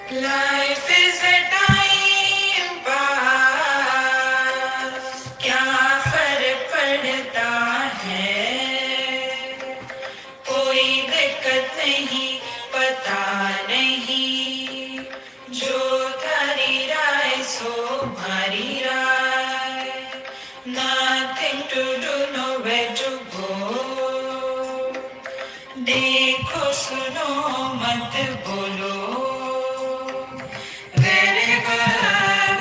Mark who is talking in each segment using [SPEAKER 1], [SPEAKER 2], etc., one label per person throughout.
[SPEAKER 1] Life is a time pass, क्या फर्क पड़ता है, कोई दिक्कत नहीं, पता नहीं, जो थारी राय सो भारी राय, nothing to do, nowhere to go, देखो सुनो मत बोलो, wherever,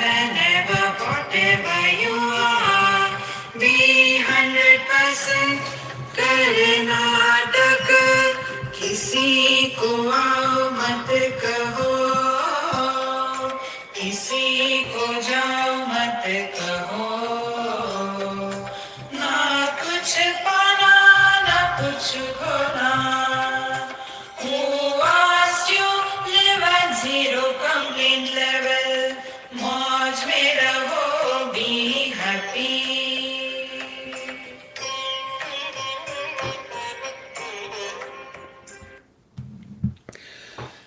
[SPEAKER 1] whenever, whatever you are, be 100% Karnataka, किसी को आओ मत कहो, किसी को जाओ मत कहो, ना कुछ पाना ना कुछ खोना, who asked you live at zero complaint level, मौज में रहो, be happy.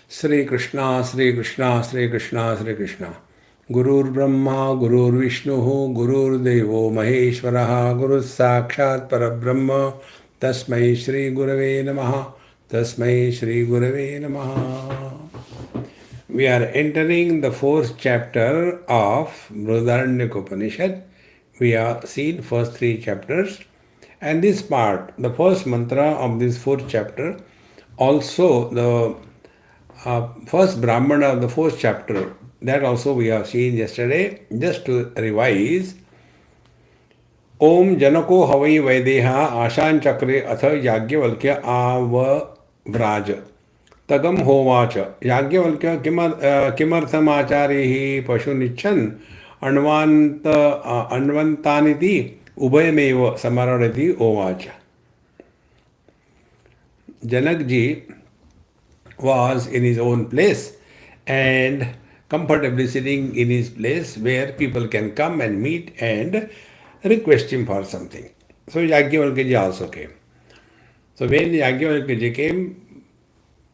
[SPEAKER 2] Sri Krishna, Sri Krishna, Sri Krishna, Sri Krishna. Gurur Brahma, Gurur Vishnu, Gurur Devo Maheshwaraha, Guru Sakshat Parabrahma, Tasmai Shri Gurave Namaha, Tasmai Shri Gurave Namaha. We are entering the fourth chapter of Brihadaranyaka Upanishad. We have seen first three chapters, and this part, the first mantra of this fourth chapter, also the first Brahmana of the fourth chapter, that also we have seen yesterday. Just to revise, Om Janako Havai Vaideha Ashan Chakre Atha Yagyavalkya Avavraj Tagam Hovacha Yagyavalkya Kimartham Acharyahi Pashunichan Anvantaniti Ubhayameva Samararati Ovacha. Janakji was in his own place and comfortably sitting in his place where people can come and meet and request him for something. So Yagyavalkya also came. So when Yagyavalkya came,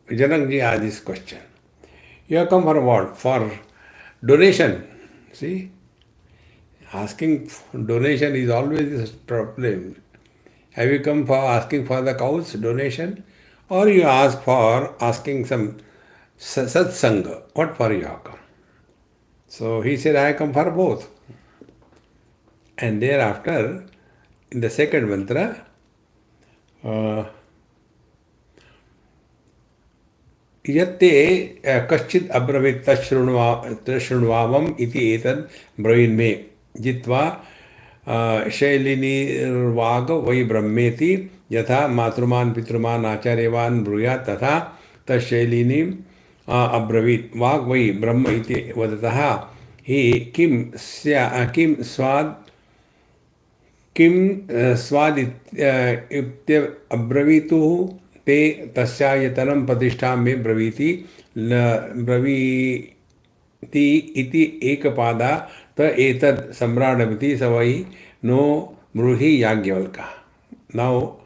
[SPEAKER 2] Janakji asked this question. You have come for what? For donation. See? Asking donation is always a problem. Have you come for asking for the cows donation? Or you ask for asking some satsanga. What for you have come? So he said, I come for both. And thereafter, in the second mantra, Yatte kaschid abravit tashrunvavam iti etad bravinme jitva शैलिनीर्वाग वै ब्रह्मेति यथा मातृमान पितृमान आचार्यवान ब्रूयात् तथा तशैलिनी अब्रवीत वाग वै ब्रह्म इति वदतः हि किं स्वाद अब्रवीतुः ते तस्यायतनं प्रतिष्ठा में ब्रवीति इति एकपादा त एतद सम्राडमिति सवै नो ब्रूहि Yajnavalkya. Now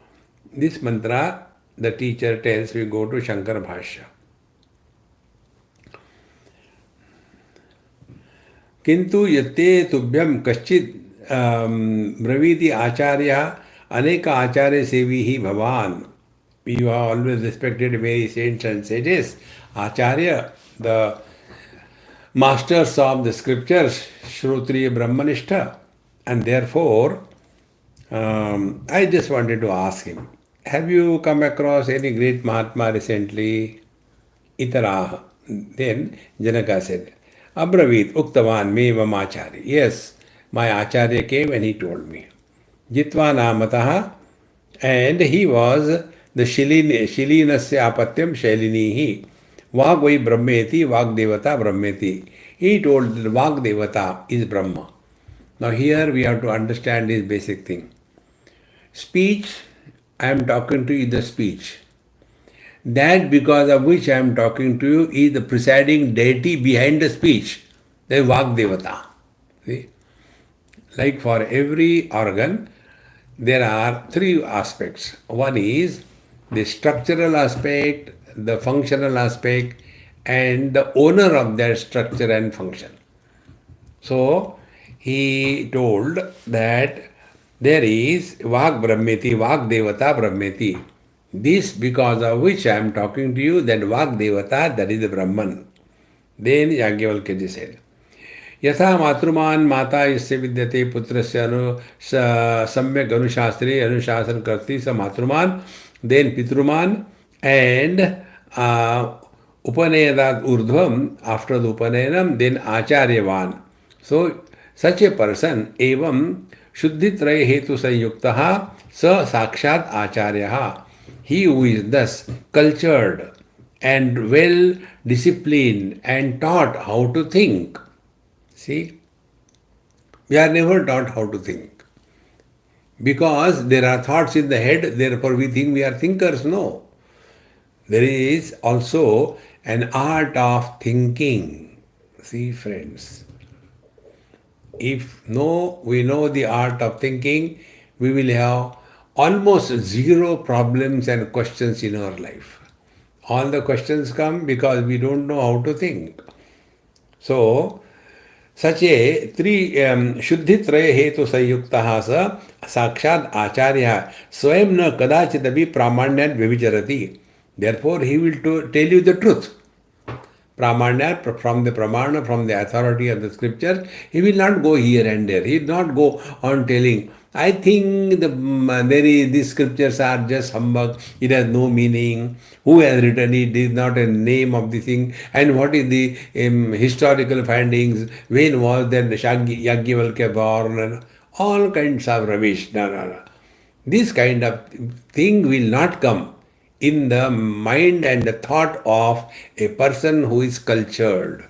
[SPEAKER 2] this mantra the teacher tells, we go to Shankara Bhashya. किंतु यते तुभ्यम कश्चित् ब्रवीति आचार्य अनेक आचार्य सेवी ही भवान. You have always respected many saints and sages. Acharya, the masters of the scriptures, Shrotriya Brahmanishta, and therefore I just wanted to ask him, have you come across any great Mahatma recently? Itaraha. Then Janaka said, Abravit Uktavan me Mamacharya. Yes, my Acharya came and he told me. Jitva Namataha, and he was the Shilinasya Apatyam Shailinihi. Vagvai Brahmeti, Vagdevata Brahmeti. He told that Vagdevata is Brahma. Now here we have to understand this basic thing. Speech, I am talking to you the speech. That because of which I am talking to you is the presiding deity behind the speech. The Vagdevata. See? Like for every organ, there are three aspects. One is the structural aspect, the functional aspect, and the owner of that structure and function. So he told that there is Vak Brahmeti, Vak Devata Brahmeti. This because of which I am talking to you, that Vak Devata, that is the Brahman. Then Yajnavalkya said, यथा मातृमान माता इससे विद्यते पुत्र से सम्यक अनुशास्त्रे अनुशासन करती स मातृमान देन पितृमान एंड उपनयनाद ऊर्ध्वम आफ्टर द उपनयनम देन आचार्यवान. सो सच ए पर्सन एवं शुद्धित्रय हेतु संयुक्त स साक्षात आचार्य. He who is thus cultured and well disciplined and taught how to think. See, we are never taught how to think. Because there are thoughts in the head, therefore we think we are thinkers. No. There is also an art of thinking. See, friends, if we know the art of thinking, we will have almost zero problems and questions in our life. All the questions come because we don't know how to think. So, such a शुद्धित्रय हेतु संयुक्तः स साक्षात् आचार्यः स्वयं न कदाचिदपि प्रामाण्यात् व्यभिचरति. Therefore, he will tell you the truth. Pramanya, from the pramana, from the authority of the scripture, he will not go here and there. He will not go on telling, I think these scriptures are just humbug, it has no meaning, who has written it, is not a name of the thing, and what is the historical findings, when was then Yajnavalkya born, and all kinds of rubbish. No. This kind of thing will not come in the mind and the thought of a person who is cultured.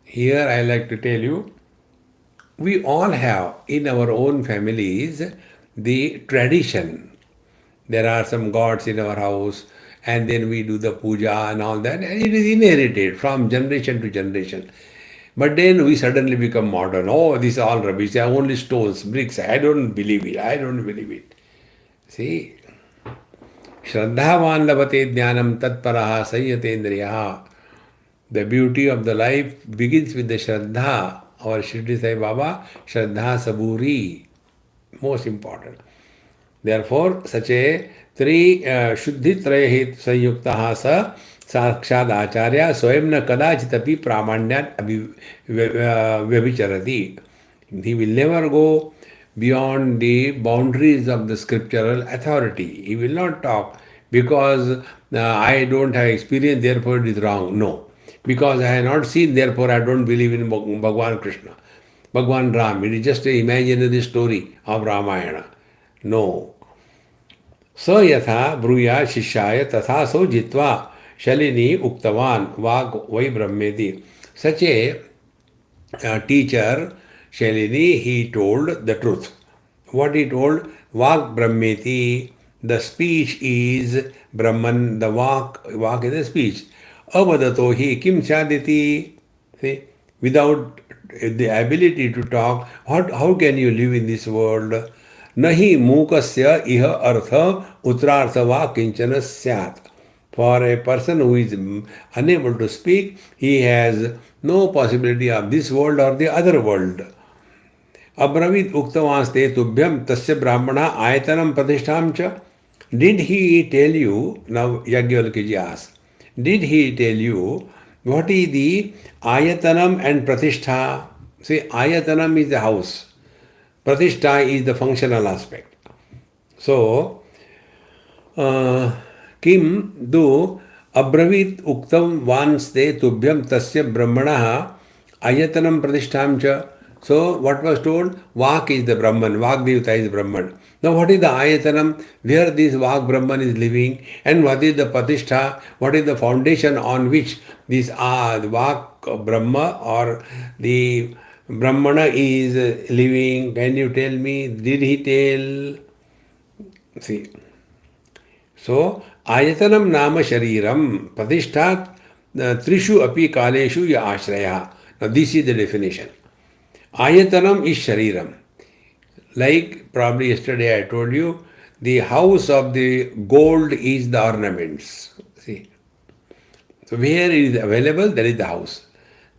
[SPEAKER 2] Here I like to tell you, we all have in our own families the tradition. There are some gods in our house and then we do the puja and all that, and it is inherited from generation to generation. But then we suddenly become modern. Oh, these are all rubbish. They are only stones, bricks. I don't believe it. See, Shraddhavan labate jnanam tatparaha sayyatendriyaha. The beauty of the life begins with the Shraddha. Our Shri Sai Baba, Shraddha Saburi, most important. Therefore, such a three Shuddhitraya Hetu Sanyuktaha sa Sakshad Acharya Swayam na kadachitapi pramanyat vyabhicharati. He will never go beyond the boundaries of the scriptural authority. He will not talk because I don't have experience, therefore it is wrong. No. Because I have not seen, therefore I don't believe in Bhagwan Krishna, Bhagwan Ram. It is just an imaginary story of Ramayana. No. So yatha bruya shishaya tatha so jitva shalini uktavan vak vai brahmeti. Such a teacher, Shalini, he told the truth. What he told? Vak brahmeti. The speech is Brahman. The vak is the speech. Avadato hi kim chaditi. See, without the ability to talk, how can you live in this world? Nahi mukasya iha artha utrartha va kinchana syat. For a person who is unable to speak, he has no possibility of this world or the other world. Abravit uktavaste tubhyam tasya brahmana ayatanam pratistham cha. Did he tell you, now Yajnavalkya asks, did he tell you what is the ayatanam and pratishtha? See, ayatanam is the house. Pratishtha is the functional aspect. So, kim do abravit uktam vanste tubhyam tasya brahmanaha ayatanam pratishtham cha. So, what was told? Vak is the Brahman, Vak Devata is Brahman. Now, what is the ayatanam? Where this Vak Brahman is living, and what is the Pratishtha? What is the foundation on which this Vak Brahma or the Brahmana is living? Can you tell me? Did he tell? See. So, ayatanam nama shariram pratishthat trishu api kaleshu ya ashraya. Now, this is the definition. Ayatanam is shariram. Like probably yesterday I told you, the house of the gold is the ornaments. See. So So where it is available, there is the house.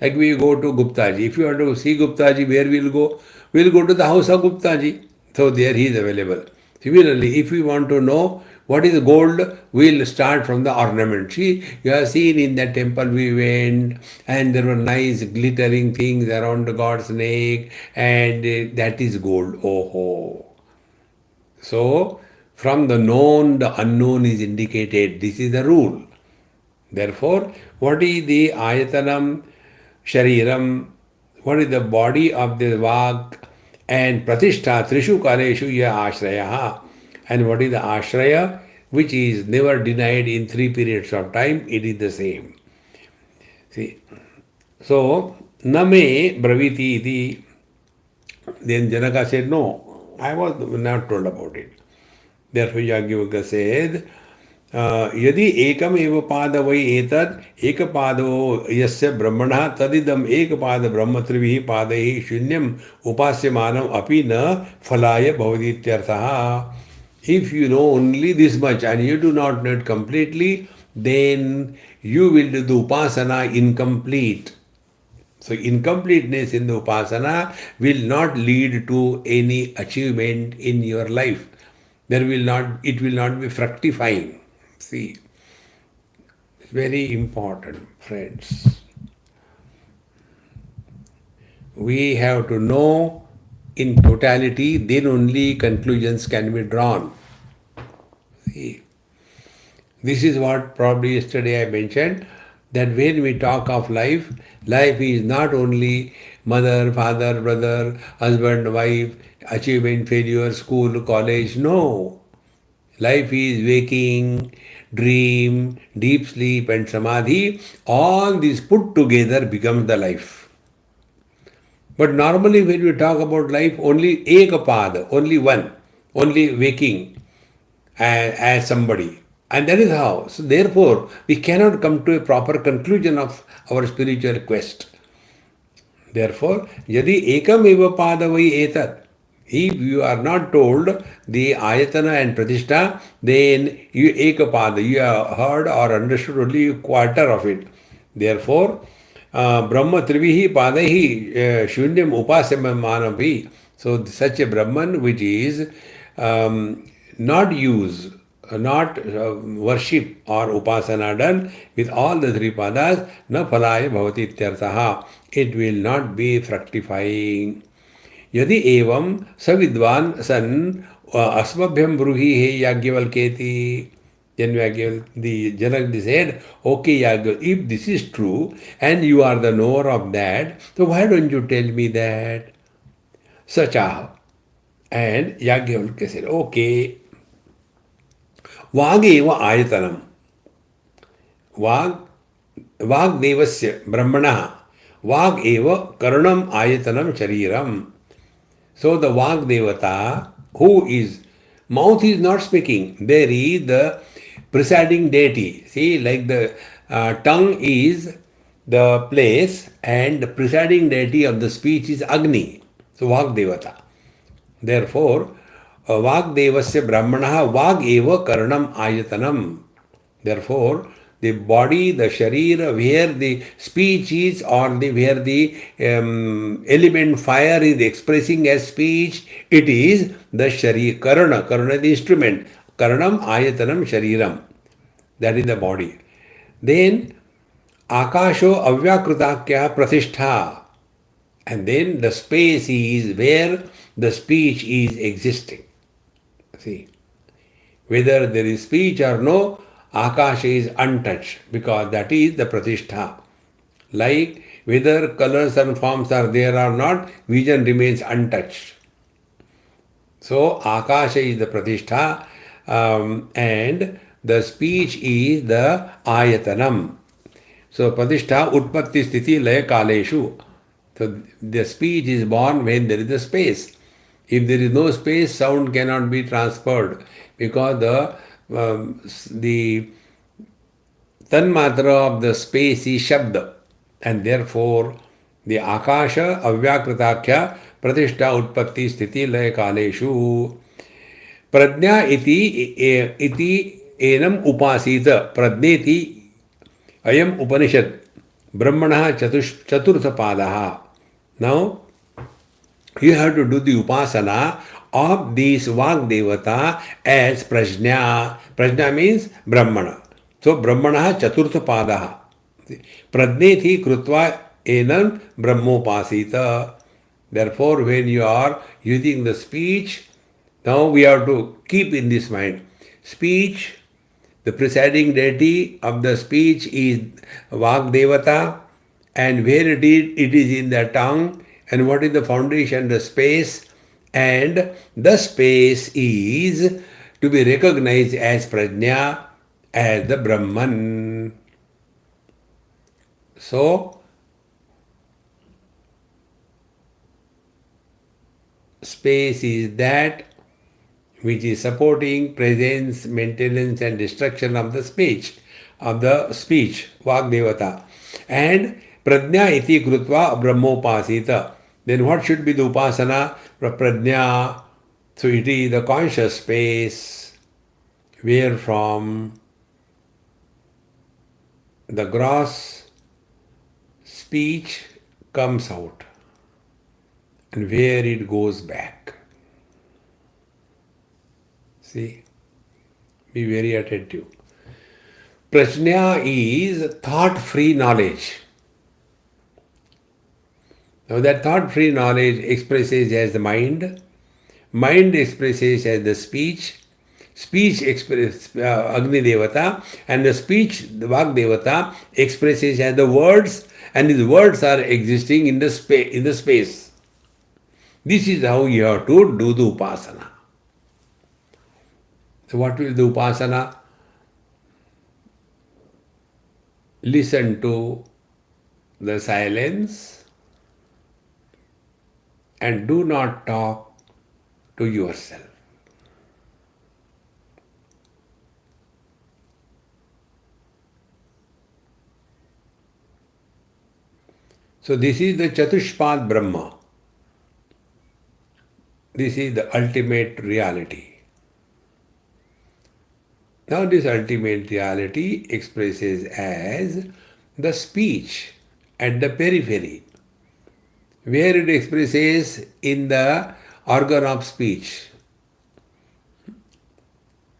[SPEAKER 2] Like we go to Guptaji. If you want to see Guptaji, where we'll go? We'll go to the house of Guptaji. So there he is available. Similarly, if we want to know what is gold, we'll start from the ornament. See, you have seen in that temple we went, and there were nice glittering things around the God's neck, and that is gold. Oh ho. So, from the known, the unknown is indicated. This is the rule. Therefore, what is the ayatanam, shariram, what is the body of the vak and pratishtha, trishu kaleshu ya ashraya, and what is the ashraya, which is never denied in 3 periods of time, it is the same. See, so, name braviti iti, then Janaka said, no, I was not told about it. Therefore, Yagyavaka said, यदि एकम एव पाद वै एतद् एक पादो यस्य ब्रह्मणः तदिदम एक पाद ब्रह्म त्रिभिः पादैः शून्यम उपास्यमानम अपि न फलाय भवति इत्यर्थः. If you know only this much and you do not know it completely, then you will do the upasana incomplete. So incompleteness in the upasana will not lead to any achievement in your life. It will not be fructifying. See, it's very important, friends. We have to know in totality, then only conclusions can be drawn. See, this is what probably yesterday I mentioned, that when we talk of life, life is not only mother, father, brother, husband, wife, achievement, failure, school, college. No. Life is waking, dream, deep sleep and samadhi. All these put together becomes the life. But normally when we talk about life, only ekapada, only one, only waking as somebody. And that is how. So therefore, we cannot come to a proper conclusion of our spiritual quest. Therefore, yadi ekam eva pada vai etat. If you are not told the ayatana and pratishtha, then you ekapada, you have heard or understood only a quarter of it. Therefore, Brahma trivihi padahi shunyam upasamanapi. So such a Brahman which is not used, not worship or upasana done with all the 3 padas, na phalaya bhavati ityartaha. It will not be fructifying. यदि एवं सविद्वान सन अस्मभ्यम ब्रूहि हे याज्ञवल्क्येति. Then Janak said, okay, Yagya, if this is true and you are the knower of that, so why don't you tell me that? Sacha. And Yagyavalkya said, okay. Vageva ayatanam. Vagdevasya brahmana. Vageva karanam ayatanam shariram. So the Vag Devata, who is, mouth is not speaking, there is the presiding deity. See, like the tongue is the place and the presiding deity of the speech is Agni. So Vag Devata. Therefore, Vag Devasya Brahmanaha Vag Eva Karanam Ayatanam. Therefore, the body, the sharira, where the speech is or where the element fire is expressing as speech, it is the sharira, karana. Karana is the instrument. Karanam ayatanam shariram. That is the body. Then akasho avyakrutakya pratishtha. And then the space is where the speech is existing. See, whether there is speech or no, Akasha is untouched because that is the pratishtha. Like whether colors and forms are there or not, vision remains untouched. So Akasha is the pratishtha and the speech is the ayatanam. So pratishtha utpatti sthiti laya kaleshu. So the speech is born when there is a space. If there is no space, sound cannot be transferred because the tanmatra of the space is shabda, and therefore the akasha avyakritakya pratishtha utpatti sthiti laya kaleshu. Prajna iti enam upasita. Prajneti Ayam Upanishad Brahmana Chaturtha Padaha. Now, you have to do the upasana of this Vak Devata as Prajna. Prajna means Brahmana. So, Brahmana Chaturtha Padaha. Pradneti Krutva Enam Brahmopasita. Therefore, when you are using the speech, now we have to keep in this mind. Speech, the presiding deity of the speech is Vak Devata, and where it is in the tongue, and what is the foundation, the space, and the space is to be recognized as Prajna, as the Brahman. So, space is that which is supporting presence, maintenance and destruction of the speech, Vak Devata. And Prajna iti krutva brahmopasita. Then what should be the upasana? Prajna. So it is the conscious space where from the gross speech comes out and where it goes back. See, be very attentive. Prajna is thought-free knowledge. Now that thought-free knowledge expresses as the mind expresses as the speech expresses Agni Devata, and the speech, the Vak Devata, expresses as the words, and these words are existing in the space. This is how you have to do the upasana. So what will the upasana? Listen to the silence and do not talk to yourself. So this is the Chatushpad Brahma. This is the ultimate reality. Now this ultimate reality expresses as the speech at the periphery, where it expresses in the organ of speech.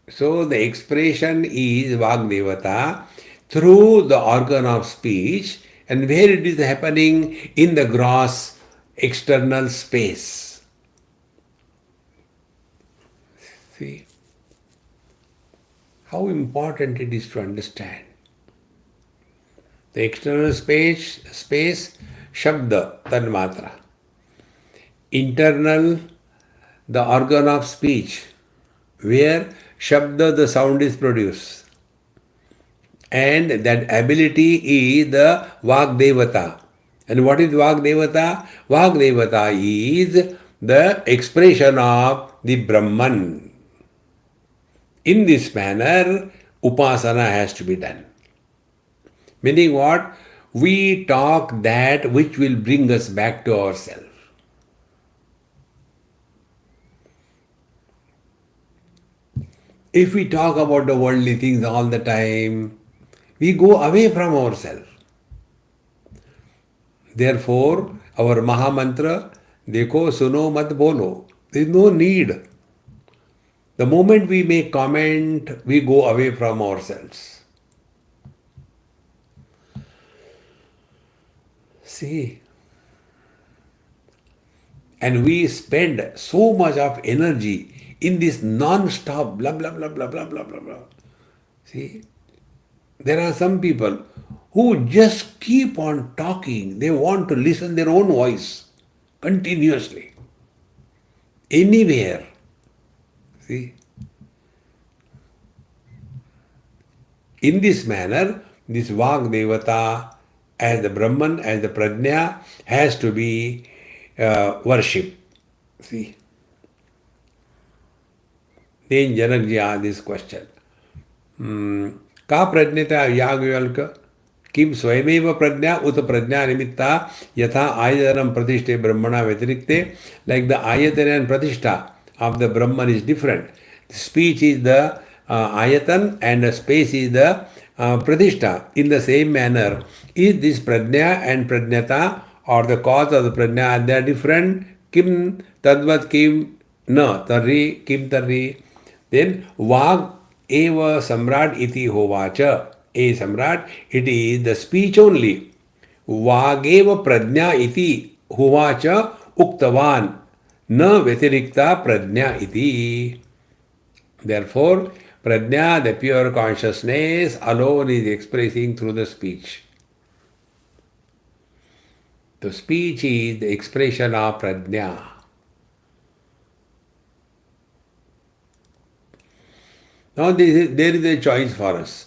[SPEAKER 2] So the expression is Vak Devata through the organ of speech, and where it is happening in the gross external space. See how important it is to understand. The external space, Shabda, Tanmatra. Internal, the organ of speech, where Shabda, the sound is produced. And that ability is the Vak Devata. And what is Vak Devata? Vak Devata is the expression of the Brahman. In this manner, upasana has to be done. Meaning what? We talk that which will bring us back to ourselves. If we talk about the worldly things all the time, we go away from ourselves. Therefore, our Mahamantra, Dekho suno mat bolo. There is no need. The moment we make comment, we go away from ourselves. See, and we spend so much of energy in this non-stop blah blah blah blah blah blah blah blah. See, there are some people who just keep on talking. They want to listen their own voice continuously, anywhere. See, in this manner, this Vak Devata as the Brahman, as the Prajna, has to be worshipped. See, then Janakji asked this question. Ka prajnata yagvalka kim swayameva prajna uta prajna nimitta yatha ayatanam pratishthe brahmana vyatirikte. Like the ayatana and pratishtha of the Brahman is different. The speech is the ayatan and the space is the Pratishta. In the same manner, is this Prajna and Prajnata or the cause of the Prajna, they are different? Kim Tadvat Kim Na Tarri Kim Tarri. Then Vag Eva Samrat Iti Hovacha. A Samrat, it is the speech only. Vageva Prajna Iti Hovacha Uktavan. Na Vetirikta Prajna Iti. Therefore, Prajna, the pure consciousness, alone is expressing through the speech. The speech is the expression of Prajna. Now, there is a choice for us.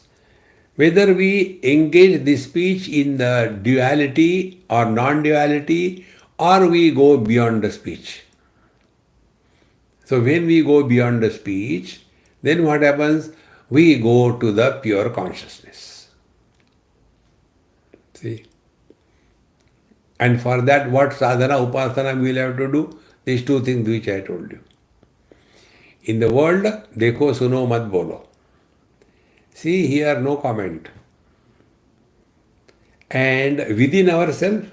[SPEAKER 2] Whether we engage this speech in the duality or non-duality, or we go beyond the speech. So when we go beyond the speech, then what happens? We go to the pure consciousness. See? And for that, what sadhana, upasana we will have to do? These two things which I told you. In the world, dekho suno mat bolo. See here, no comment. And within ourselves,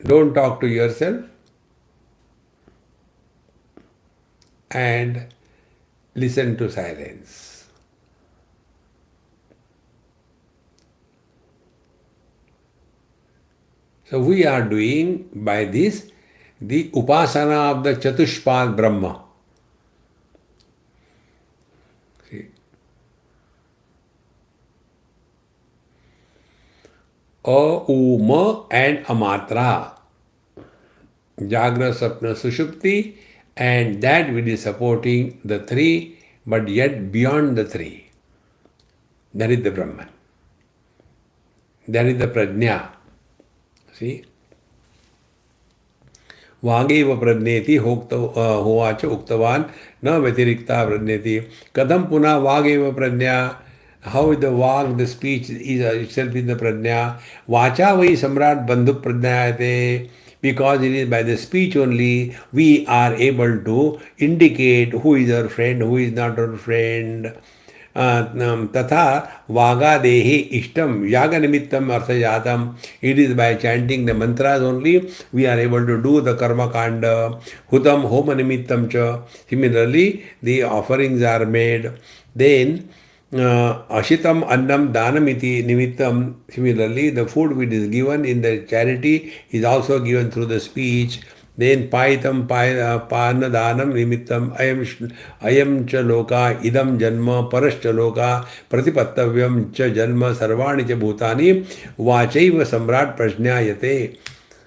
[SPEAKER 2] don't talk to yourself and listen to silence. So we are doing by this the upasana of the Chatushpad Brahma. See? A, U, and Amatra. Jagra, Sapna, Sushupti, and that will be supporting the three, but yet beyond the three. That is the Brahman. That is the Prajna. See? Vageva Prajneti Hovacha Uktavan Na Vetirikta Prajneti. Kadam Puna Vageva Prajna. How is the Vag, the speech is itself in the Prajna. Vacha Vai Samrat Bandhu Prajnayate. Because it is by the speech only we are able to indicate who is our friend, who is not our friend. Tatha Vagadehi Ishtam Yaga Nimittam Arthajatam. It is by chanting the mantras only we are able to do the karma kanda. Hutam Homa Nimittam cha. Similarly, the offerings are made. Then Ashitam Annam Danamiti Nimittam. Similarly, the food which is given in the charity is also given through the speech. Then Paitam Pana Danam Nimittam Ayam cha loka idam janma parascha loka pratipattavyam cha janma sarvani cha bhutani vachaiva samrat prajnayate.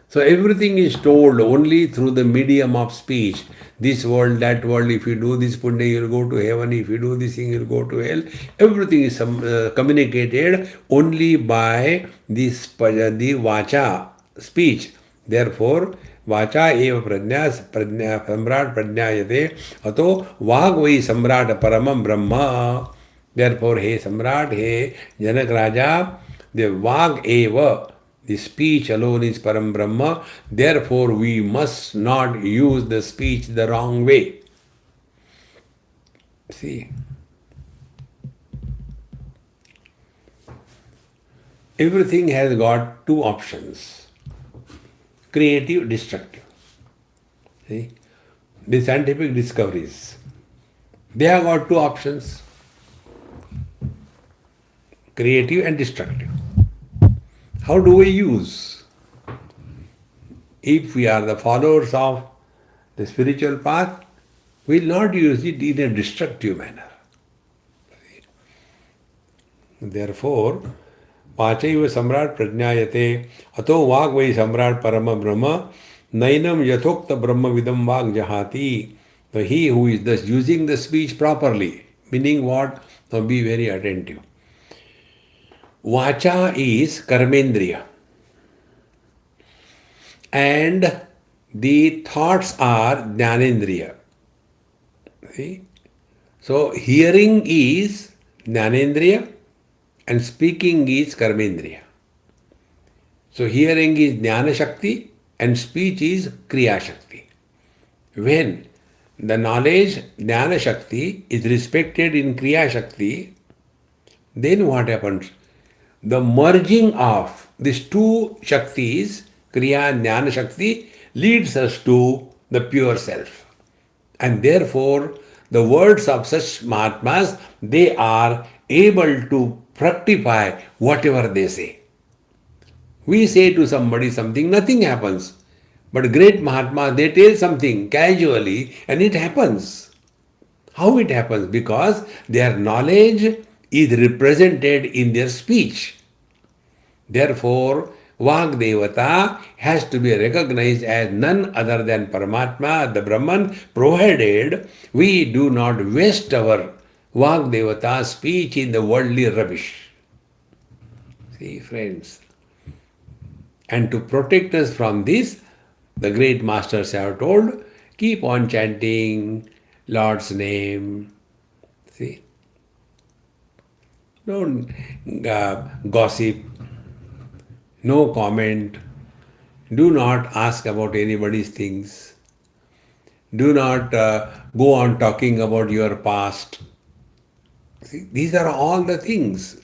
[SPEAKER 2] So everything is told only through the medium of speech. This world, that world, if you do this punya, you will go to heaven. If you do this thing, you will go to hell. Everything is communicated only by this the vacha, speech. Therefore, vacha eva prajna samrat prajnayate ato vag vai samrat paramam brahma. Therefore, hey samrat, hey Janak Raja, the vag eva, the speech alone is Param Brahma. Therefore, we must not use the speech the wrong way. See, everything has got two options: creative, destructive. See, the scientific discoveries, they have got two options: creative and destructive. How do we use? If we are the followers of the spiritual path, we will not use it in a destructive manner. Therefore, Pachaiva Samrat Prajnayate Ato Vag Vai Samrat Parama Brahma Nainam Yathokta Brahma Vidam Vag Jahati. So he who is thus using the speech properly, meaning what? Now be very attentive. Vacha is karmendriya and the thoughts are jnanendriya. See? So hearing is jnanendriya and speaking is karmendriya. So hearing is jnana shakti and speech is kriya shakti. When the knowledge jnana shakti is respected in kriya shakti, then what happens? The merging of these two Shaktis, Kriya and Jnana Shakti, leads us to the pure self. And therefore, the words of such Mahatmas, they are able to fructify whatever they say. We say to somebody something, nothing happens. But great Mahatmas, they tell something casually and it happens. How it happens? Because their knowledge is represented in their speech. Therefore, Vagdevata has to be recognized as none other than Paramatma, the Brahman, provided we do not waste our Vagdevata speech in the worldly rubbish. See, friends. And to protect us from this, the great masters have told, keep on chanting Lord's name. See, don't gossip, no comment, do not ask about anybody's things, do not go on talking about your past. See, these are all the things.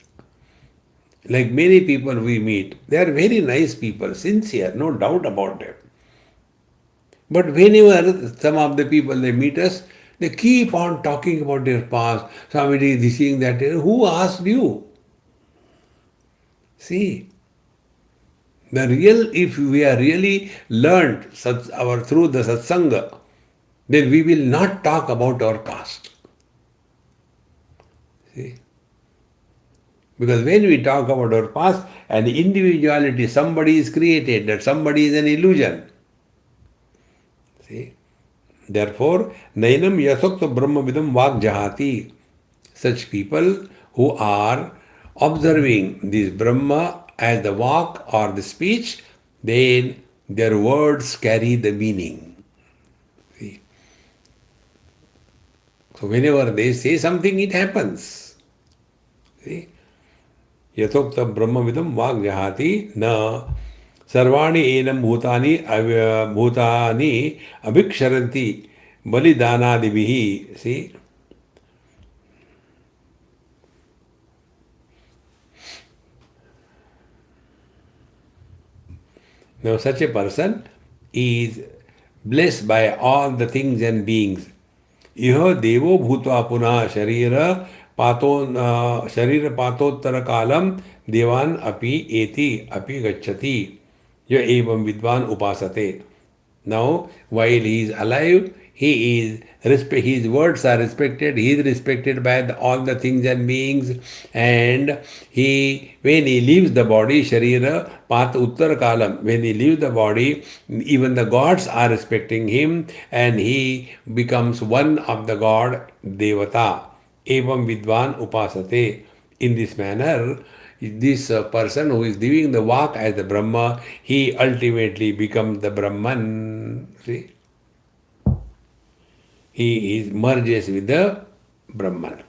[SPEAKER 2] Like many people we meet, they are very nice people, sincere, no doubt about them. But whenever some of the people they meet us, they keep on talking about their past. Somebody is seeing that. Who asked you? See, the real, if we are really learned through the satsanga, then we will not talk about our past. See? Because when we talk about our past, an individuality, somebody is created, that somebody is an illusion. See? Therefore, Nainam Yasokta Brahmavidam Vak Jahati. Such people who are observing this Brahma as the walk or the speech, then their words carry the meaning. See? So whenever they say something, it happens. See? Yatokta Brahmavidam Vak Jahati na Sarvani enam bhutani abhiksharanti balidanadibihi. See? Now such a person is blessed by all the things and beings. Iha devo bhutva puna sharira patottara kalam devan api eti api gacchati. Ya evam vidvan upasate. Now, while he is alive, his words are respected, he is respected by all the things and beings, and when he leaves the body, Sharira, Pat Uttar Kalam, when he leaves the body, even the gods are respecting him, and he becomes one of the god Devata. Evam Vidvan Upasate. In this manner, this person who is doing the walk as the Brahma, he ultimately becomes the Brahman. See? He merges with the Brahman.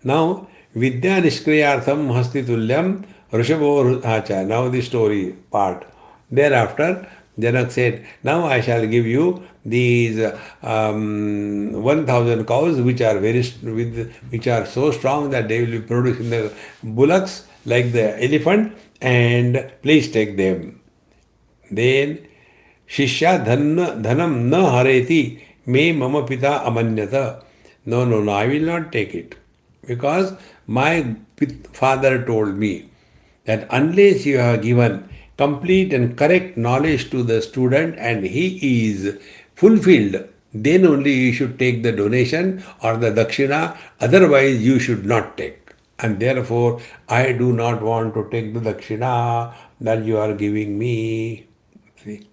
[SPEAKER 2] Now, Vidya Nishkriyartham Hastitulyam Rishabho Hacha. Now the story part. Thereafter, Janak said, now I shall give you these 1,000 cows which are so strong that they will be producing the bullocks like the elephant, and please take them. Then Shishya dhanam na hareti me mama pita amanyata. No, I will not take it. Because my father told me that unless you have given complete and correct knowledge to the student and he is fulfilled, then only you should take the donation or the dakshina, otherwise you should not take. And therefore, I do not want to take the dakshina that you are giving me. See?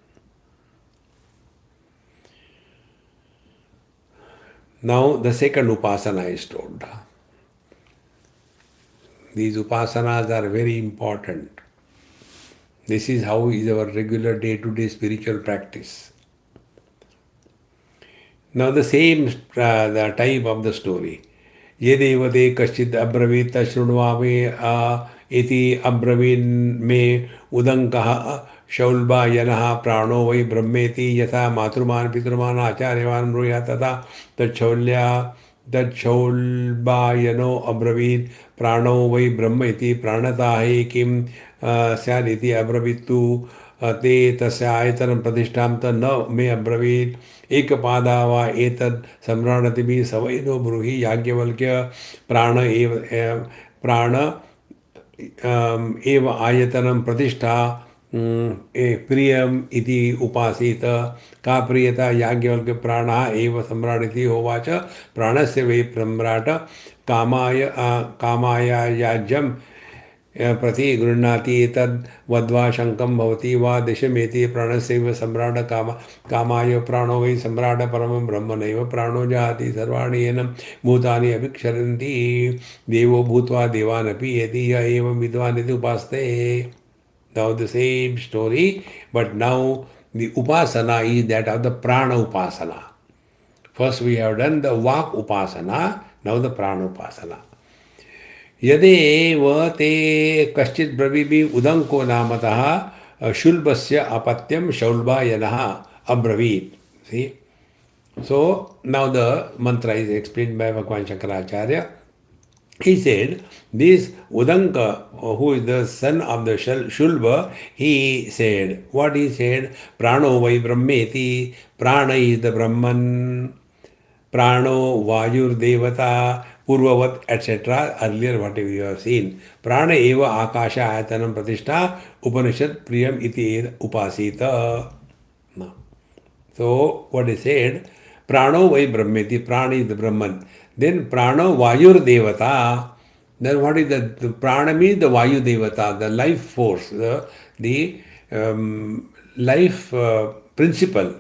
[SPEAKER 2] Now the second upasana is told. These upasanas are very important. This is how is our regular day-to-day spiritual practice. Now the same the type of the story. Yedevate kashchid abravit shrunvame iti abravin me udankaha shaulba yanaha prano vai brahmeti yatha matruman pitruman acharyavan bruyat tata tacholya that Shaulbayano Abravit Prano Vai Brahma iti Pranatahe Kim Syan iti Abravitu Te Tasya Ayatanam Pratishtam Ta Na Me Abravit Ekapada Va Etad Samranatibi Savaino Bruhi Yagyavalkya Prana Eva Prana एव आयतनं प्रतिष्ठा प्रियम इति उपासीत का प्रियता याज्ञवल्क्य प्राणः एव सम्राट इति होवाच प्राणस्य वै सम्राट कामाय याज्यं प्रति गृह्णाति तद् वद्वा शङ्कं भवति वा दिशमेति प्राणस्यैव सम्राट कामाय प्राणो वै सम्राट परमं ब्रह्म नैव प्राणो जाति सर्वाणि येन भूतानि अभिक्षरन्ति देवो भूत्वा देवानपि यदि य एवं विद्वान् इति उपास्ते. Now the same story, but now the upasana is that of the prana upasana. First we have done the vak upasana, now the prana upasana. यदेव ते कश्चित् ब्रवीमि उदङ्को नामतः शुल्बस्य अपत्यं शौल्बायनः अब्रवीत्. See? So now the mantra is explained by Bhagwan Shankaracharya. He said, this Udanka, who is the son of the Shulba, he said, what he said? Prano vai brahmeti, prana is the Brahman, prano vayur devata, purvavat, etc. Earlier what we have seen. Prana eva akasha ayatanam pratishtha, Upanishad priyam iti upasita. No. So what he said, prano vai brahmeti, prana is the Brahman. Then prana vayur devata. Then what is the prana means the vayu devata, the life force, the life principle.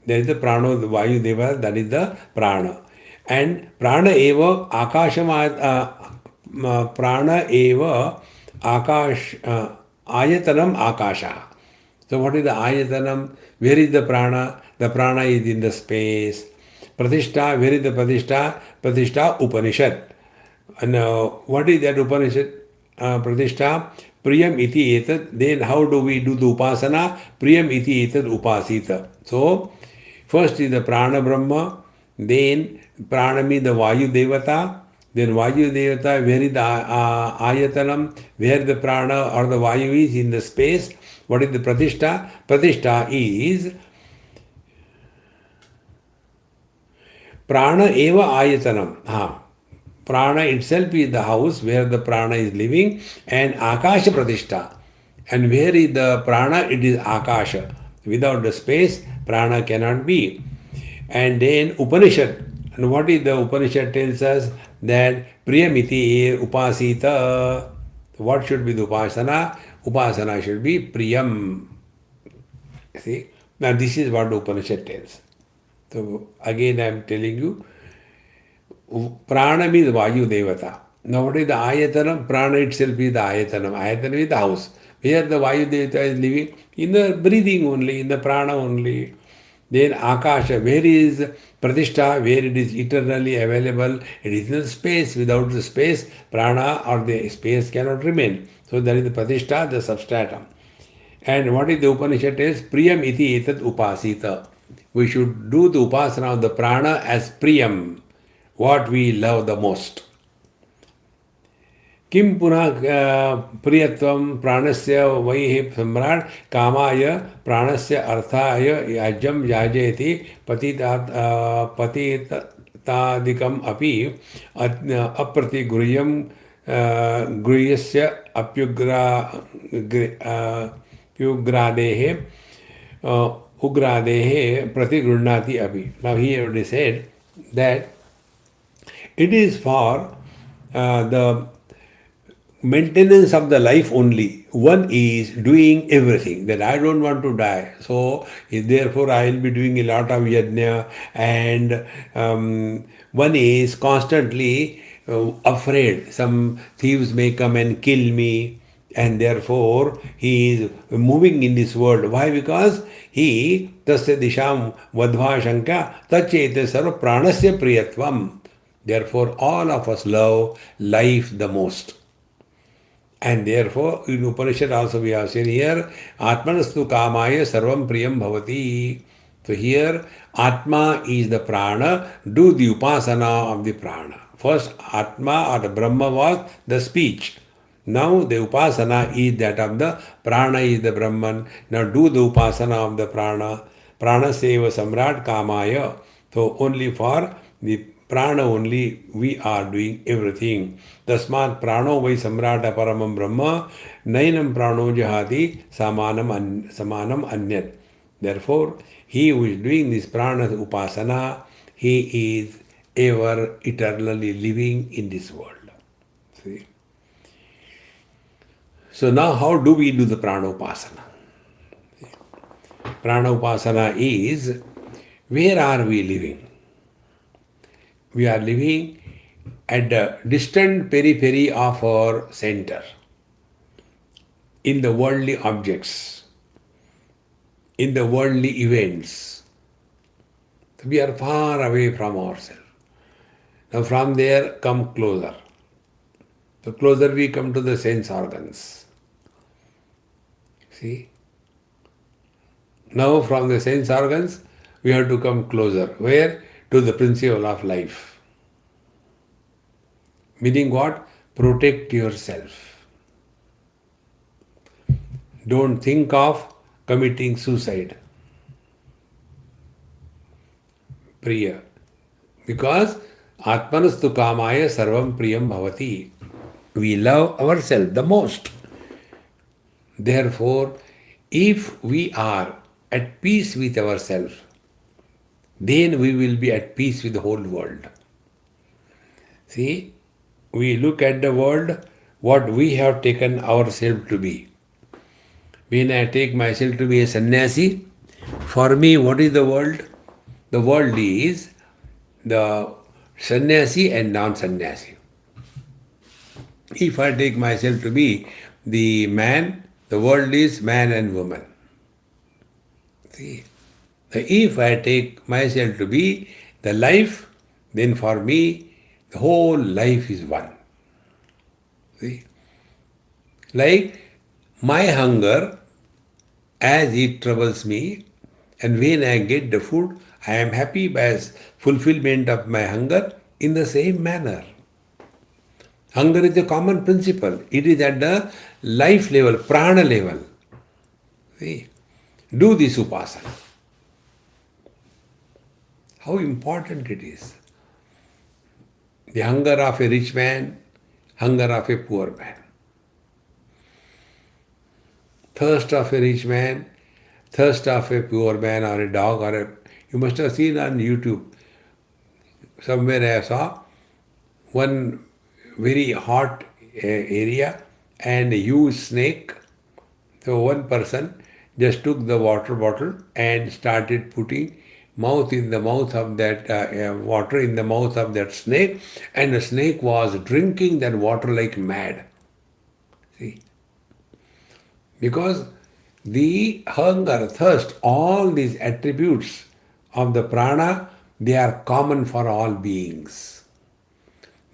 [SPEAKER 2] There is the prana, the vayu devata, that is the prana. And prana eva akasham prana eva akash ayatanam akasha. So what is the ayatanam? Where is the prana? The prana is in the space. Pratishtha, where is the pratishtha? Pratishtha Upanishad. And what is that Upanishad? Pratishtha Priyam iti etat. Then how do we do the upasana? Priyam iti etat upasita. So first is the prana brahma, then prana means the vayu devata, then vayu devata, where is the ayatanam, where the prana or the vayu is in the space. What is the pratishtha? Pratishtha is prana eva ayatanam. Prana itself is the house where the prana is living, and akasha pratishtha. And where is the prana? It is akasha. Without the space, prana cannot be. And then Upanishad. And what is the Upanishad tells us? That priyamiti upasita. What should be the upasana? Upasana should be priyam. See? Now this is what the Upanishad tells. So again I am telling you, prana means vayu devata. Now what is the ayatanam? Prana itself is the ayatanam. Ayatanam is the house. Where the vayu devata is living? In the breathing only, in the prana only. Then akasha, where is pratishtha, where it is eternally available. It is in the space. Without the space, prana or the space cannot remain. So there is the pratishtha, the substratum. And what is the Upanishad is? Priyam iti etat upasita. We should do the upasana of the prana as priyam, what we love the most. Kim punah priyatvam pranasya vaihi samrat kamaya pranasya arthaya yajam yajeti patitadikam api aprati guryam guryasya apyugradehe ugradehe prati grunati api. Now he already said that it is for the maintenance of the life only. One is doing everything, that I don't want to die. So therefore I will be doing a lot of yajna, and one is constantly afraid some thieves may come and kill me, and therefore he is moving in this world. Why? Because he tasya disham vadva shanka tachete sarva pranasya priyatvam. Therefore all of us love life the most. And therefore in Upanishad also we have seen here, Atmanastu kamaya sarvam priyam bhavati. So here, Atma is the prana. Do the upasana of the prana. First, Atma or the Brahma was the speech. Now the upasana is that of the prana is the Brahman. Now do the upasana of the prana. Prana seva samrat kamaya. So only for the prana only we are doing everything. Tasmat prano vai samrata paramam brahma nainam prano jahati samanam anyat. Therefore, he who is doing this prana upasana, he is ever eternally living in this world. See? So now how do we do the prana upasana? Prana upasana is, where are we living? We are living at the distant periphery of our center, in the worldly objects, in the worldly events. We are far away from ourselves. Now from there come closer. The closer we come to the sense organs. See? Now from the sense organs we have to come closer. Where? To the principle of life. Meaning what? Protect yourself. Don't think of committing suicide. Priya. Because Atmanastu kamaya sarvam priyam bhavati. We love ourselves the most. Therefore, if we are at peace with ourselves, then we will be at peace with the whole world. See, we look at the world, what we have taken ourselves to be. When I take myself to be a sannyasi, for me, what is the world? The world is the sannyasi and non-sannyasi. If I take myself to be the man, the world is man and woman. See, if I take myself to be the life, then for me, the whole life is one. See, like my hunger, as it troubles me, and when I get the food, I am happy by fulfillment of my hunger in the same manner. Hunger is a common principle. It is at the life level, prana level. See, do this upasana. How important it is. The hunger of a rich man, hunger of a poor man. Thirst of a rich man, thirst of a poor man or a dog or a... You must have seen on YouTube. Somewhere I saw one very hot area and a huge snake. So one person just took the water bottle and started putting mouth in the mouth of that water in the mouth of that snake, and the snake was drinking that water like mad. See? Because the hunger, thirst, all these attributes of the prana, they are common for all beings.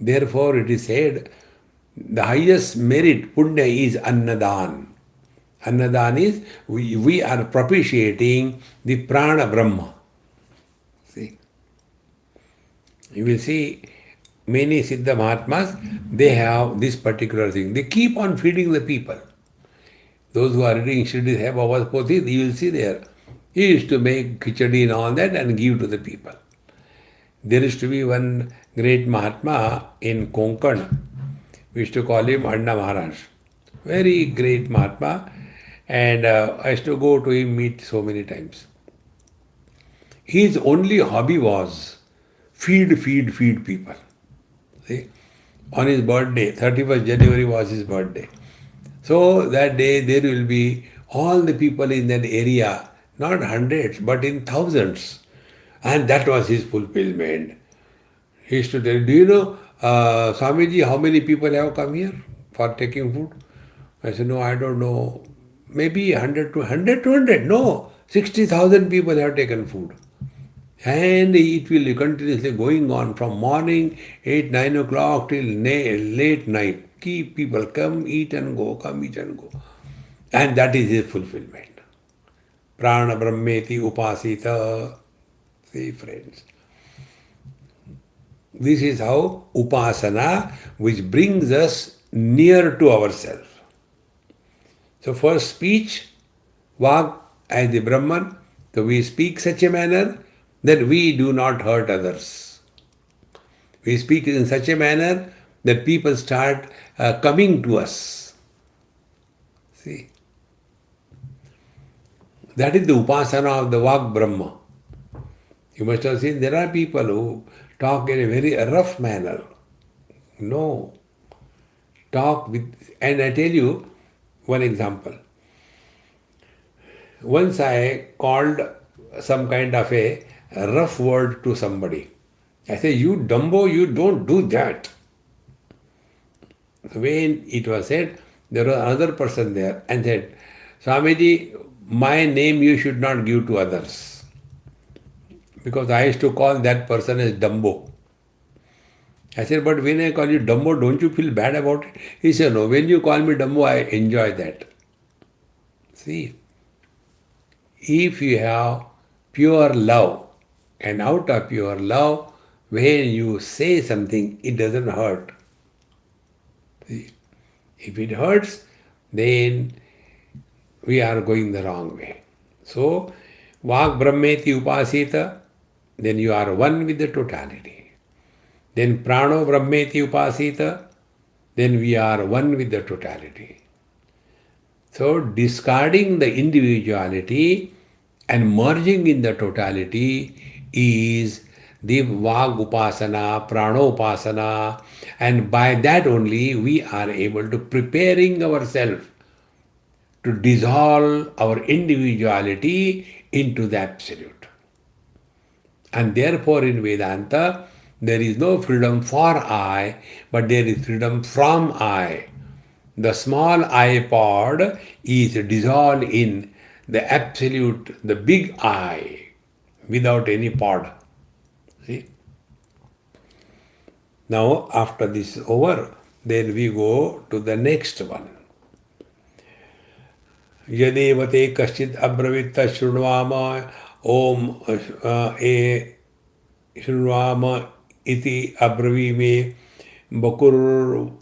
[SPEAKER 2] Therefore, it is said, the highest merit, punya, is annadan. Annadan is, we are propitiating the prana Brahma. See? You will see many Siddha Mahatmas, they have this particular thing. They keep on feeding the people. Those who are reading Shirdi Sai Baba's Pothi, you will see there. He used to make khichdi and all that and give to the people. There used to be one great Mahatma in Konkan. We used to call him Anna Maharaj. Very great Mahatma. And I used to go to him, meet so many times. His only hobby was feed people. See? On his birthday, 31st January was his birthday. So that day there will be all the people in that area, not hundreds, but in thousands. And that was his fulfillment. He used to tell, do you know, Swamiji, how many people have come here for taking food? I said, no, I don't know. Maybe 100 to 100. No, 60,000 people have taken food. And it will be continuously going on from morning, 8, 9 o'clock till late night. Keep people come, eat and go, come, eat and go. And that is his fulfillment. prana brahmeti upasita. See, friends. This is how upasana, which brings us near to ourselves. So first speech, vak as the Brahman, so we speak such a manner that we do not hurt others. We speak in such a manner that people start coming to us. See, that is the upasana of the vak Brahma. You must have seen there are people who talk in a very rough manner. No. Talk with, and I tell you one example. Once I called some kind of a rough word to somebody. I said, "You Dumbo, you don't do that." When it was said, there was another person there and said, "Swamiji, my name you should not give to others." Because I used to call that person as Dumbo. I said, "But when I call you Dumbo, don't you feel bad about it?" He said, "No, when you call me Dumbo, I enjoy that." See, if you have pure love, and out of pure love, when you say something, it doesn't hurt. See, if it hurts, then we are going the wrong way. So, Vak Brahmeti Upasita, then you are one with the totality. Then Prano Brahmeti Upasita, then we are one with the totality. So, discarding the individuality and merging in the totality is the Vag Upasana, Prano Upasana, and by that only we are able to preparing ourselves to dissolve our individuality into the Absolute. And therefore in Vedanta, there is no freedom for I, but there is freedom from I. The small I pod is dissolved in the Absolute, the big I, without any pod. See? Now, after this is over, then we go to the next one. Yadevate kaschid abravita shrunvama om e shrunvama iti abravime bakurvarna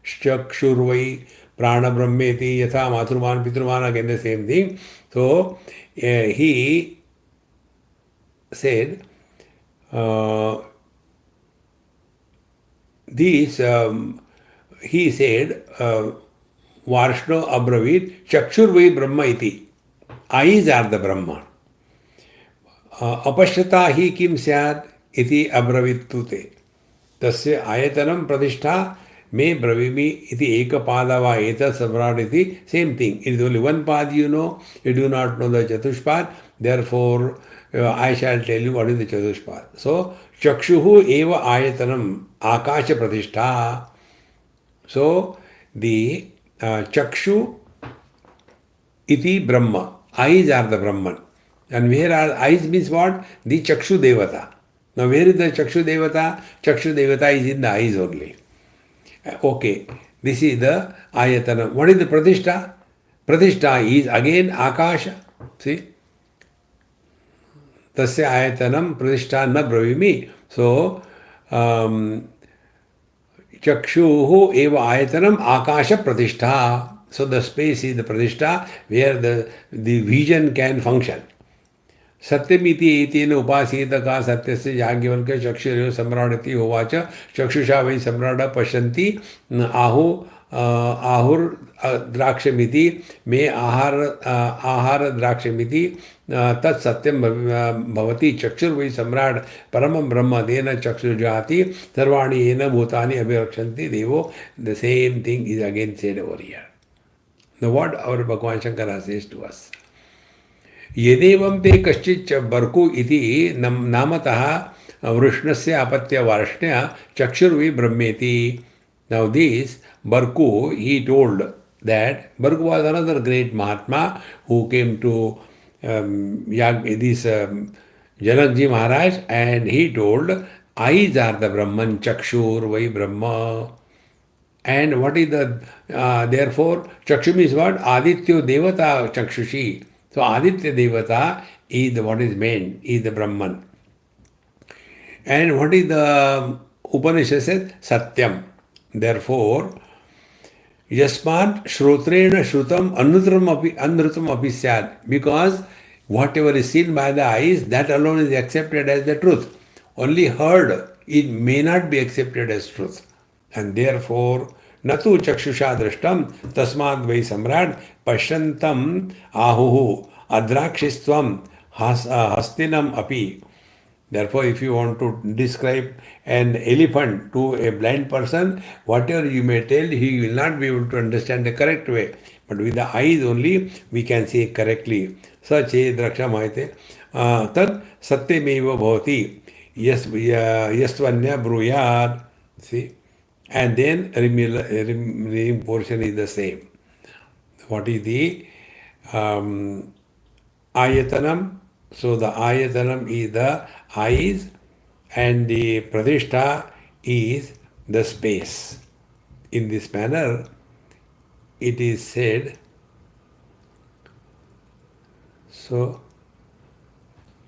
[SPEAKER 2] chakshurvai prana brahmeti yatha maturman piturman, again the same thing. So he said he said Varshno abravit chakshurvai brahma iti. Eyes are the Brahma. Apashyata hi kim syad iti abravitute. Tasya ayatanam pradishta me bravimi iti ekapadava eta samrat iti. Same thing. It is only one path you know. You do not know the Chatushpad. Therefore, I shall tell you what is the Chatushpad. So, chakshuhu eva ayatanam akasha pradishta. So, the chakshu iti Brahma. Eyes are the Brahman. And where are eyes means what? The chakshu devata. Now where is the chakshu devata? Chakshu devata is in the eyes only. Okay, this is the ayatana. What is the pratishta? Pratishta is again akasha. See? Tasya ayatanam pratishta na bravimi. So, chakshuhu eva ayatanam akasha pratishta. So the space is the pratishta where the vision can function. Satyamiti etena upasita ka satyasya yagyavalkya chakshuryo samradati hovacha chakshusha vai samrada pashanti ahur drakshamiti me ahar drakshamiti tat satyam bhavati chakshur vai samrad paramam brahma dena chakshurjati sarvani ena bhutani abhirakshanti devo. The same thing is again said over here. Now what our Bhagavan Shankara says to us. Yedevam te kaschit barku iti namatah vrushnasya apatya varshnya chakshurvi brahmeti. Now this Barku, he told that Barku was another great Mahatma who came to Janakji Maharaj, and he told, eyes are the Brahman, chakshur vai Brahma. And what is the, therefore, Chakshu means what? Adityo Devata Chakshushi. So Aditya Devata is the, what is meant, is the Brahman. And what is the Upanishad says? Satyam. Therefore, Yasmat Shrotrena Shrutam Anrutam api syad. Because whatever is seen by the eyes, that alone is accepted as the truth. Only heard, it may not be accepted as truth. And therefore, Natu Chakshusha Drashtam Tasmad Vai Samrat Pashantam Ahuhu Adrakshistvam Hastinam Api. Therefore, if you want to describe an elephant to a blind person, whatever you may tell, he will not be able to understand the correct way. But with the eyes only, we can see correctly. Sache drakshamahite tad satyameva bhavati yasvanya bruyad. See? And then remaining portion is the same. What is the ayatanam? So the ayatanam is the eyes and the pradishta is the space. In this manner, it is said, so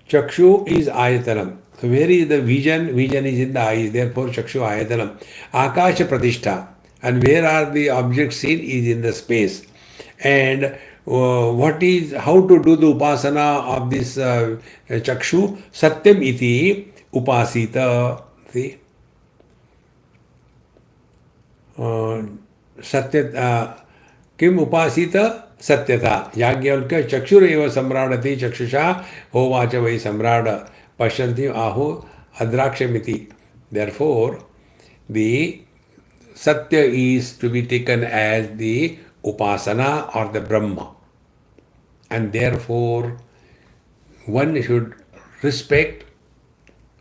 [SPEAKER 2] Chakshu is ayatanam. So where is the vision? Vision is in the eyes, therefore Chakshu ayatanam. Akasha pradishta. And where are the objects seen is in the space. And what is, how to do the upasana of this Chakshu? Satyam iti upasita. See? Satya kim upasita satyata. Yagyalkya chakshureva samradati chakshusha hovacha vai samrada pashyanti aho adraksham. Therefore, the Satya is to be taken as the Upasana or the Brahma. And therefore, one should respect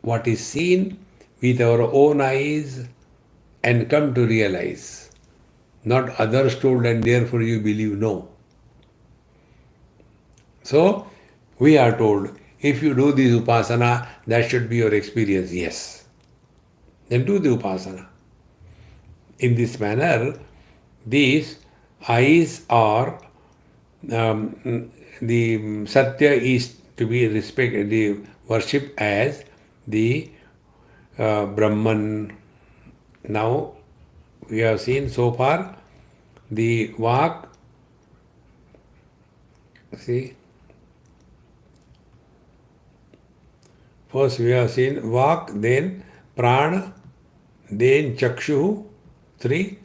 [SPEAKER 2] what is seen with our own eyes and come to realize. Not others told and therefore you believe, no. So, we are told, if you do this Upasana, that should be your experience, yes. Then do the Upasana. In this manner, these eyes are, the Satya is to be respected, the worship as the Brahman. Now, we have seen so far the Vak, see, first we have seen Vak, then Prana, then Chakshu, 3.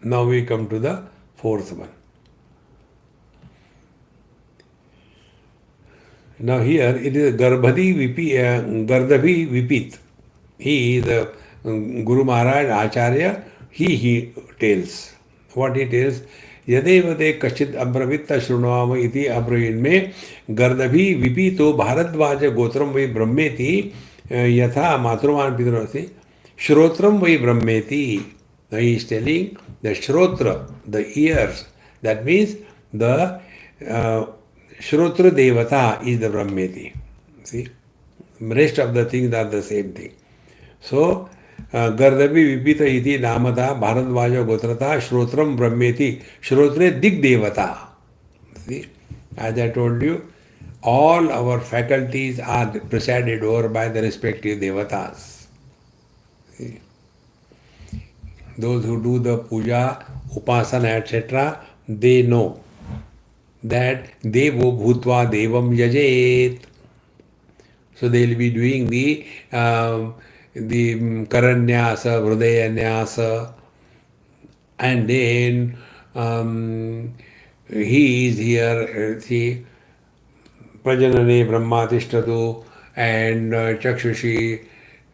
[SPEAKER 2] Now we come to the fourth one. Now here it is Gardhabhi Vipit. He, the Guru Maharaj, Acharya, he tells. What he tells? Yadevate kashit abravita shrunavama iti abravin me Gardhabhi Vipito Bharadvaja Gotram vai Brahmeti yatha matruman pitrasi Shrotram vai Brahmeti. Now he is telling the Shrotra, the ears. That means the Shrotra Devata is the Brahmeti. See? Rest of the things are the same thing. So, Gardhabhi Vipita iti namata Bharadvaja Gotrata Shrotram Brahmeti Shrotre Dig Devata. See? As I told you, all our faculties are presided over by the respective Devatas. See? Those who do the puja, upasana, etc., they know that Devo Bhutva Devam Yajet. So they will be doing the Karanyasa, Hridayanyasa, and then he is here, see, Prajanane Brahmatishtatu and Chakshushi,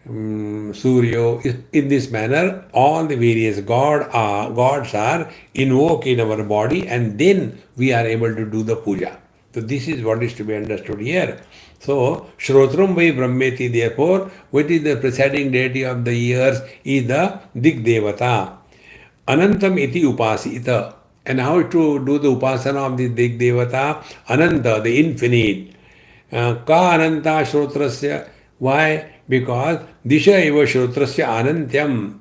[SPEAKER 2] Suryo. In this manner, all the various gods are invoked in our body, and then we are able to do the puja. So this is what is to be understood here. So, Shrotram vai Brahmeti, therefore, what is the presiding deity of the ears is the Dig Devata. Anantam iti upasita. And how to do the upasana of the Dig Devata? Ananta, the infinite. Ka ananta shrotrasya. Why? Because Disha eva shrotrasya anantyam.